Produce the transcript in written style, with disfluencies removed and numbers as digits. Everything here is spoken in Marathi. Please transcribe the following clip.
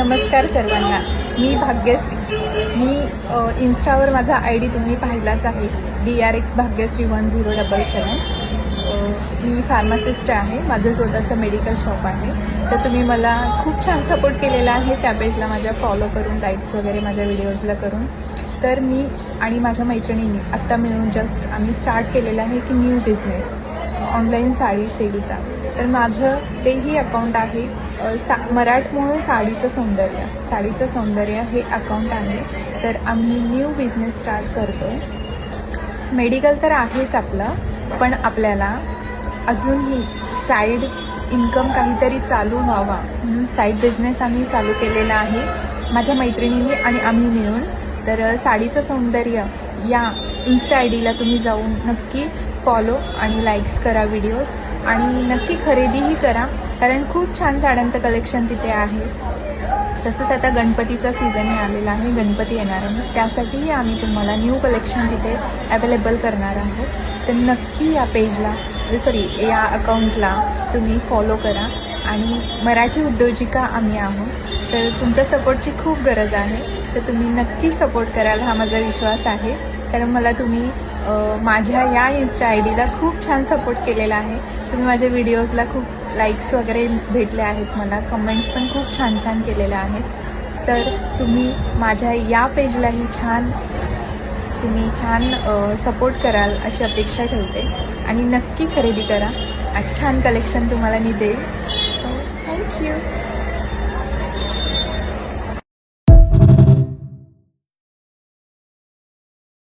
नमस्कार सर्वांना. मी भाग्यश्री. मी इन्स्टावर माझा ID तुम्ही पाहिलाच आहे, DRX भाग्यश्री 1077. मी फार्मासिस्ट आहे. माझं स्वतःचं मेडिकल शॉप आहे. तर तुम्ही मला खूप छान सपोर्ट केलेला आहे त्या पेजला माझ्या फॉलो करून, लाईक्स वगैरे माझ्या व्हिडिओजला करून. तर मी आणि माझ्या मैत्रिणींनी आत्ता मिळून जस्ट आम्ही स्टार्ट केलेलं आहे की न्यू बिझनेस ऑनलाईन साडी सेलचा. तर माझं तेही अकाउंट आहे मराठमोळं साडीचं सौंदर्य हे अकाउंट आहे. तर आम्ही न्यू बिझनेस स्टार्ट करतो आहे. मेडिकल तर आहेच आपलं, पण आपल्याला अजूनही साईड इन्कम काहीतरी चालू व्हावा म्हणून साईड बिझनेस आम्ही चालू केलेला आहे माझ्या मैत्रिणींनी आणि आम्ही मिळून. तर साडीचं सौंदर्य या इन्स्टा IDला तुम्ही जाऊन नक्की फॉलो आणि लाईक्स करा व्हिडिओज, आणि नक्की खरेदीही करा, कारण खूप छान साड्यांचं कलेक्शन तिथे आहे. तसंच आता गणपतीचा सीझनही आलेला आहे, गणपती येणार आहे, त्यासाठीही आम्ही तुम्हाला न्यू कलेक्शन तिथे अवेलेबल करणार आहोत. तर नक्की या पेजला या अकाउंटला तुम्ही फॉलो करा. आणि मराठी उद्योजिका आम्ही आहोत, तर तुमच्या सपोर्टची खूप गरज आहे. तर तुम्ही नक्की सपोर्ट कराल हा माझा विश्वास आहे, कारण मला तुम्ही माझ्या या इन्स्टा IDला खूप छान सपोर्ट केलेला आहे. तुम्ही माझ्या व्हिडिओजला खूप लाईक्स वगैरे भेटले आहेत, मला कमेंट्स पण खूप छान छान केलेल्या आहेत. तर तुम्ही माझ्या या पेजलाही तुम्ही छान सपोर्ट कराल अशी अपेक्षा ठेवते, आणि नक्की खरेदी करा. छान कलेक्शन तुम्हाला मी देईल. So thank you.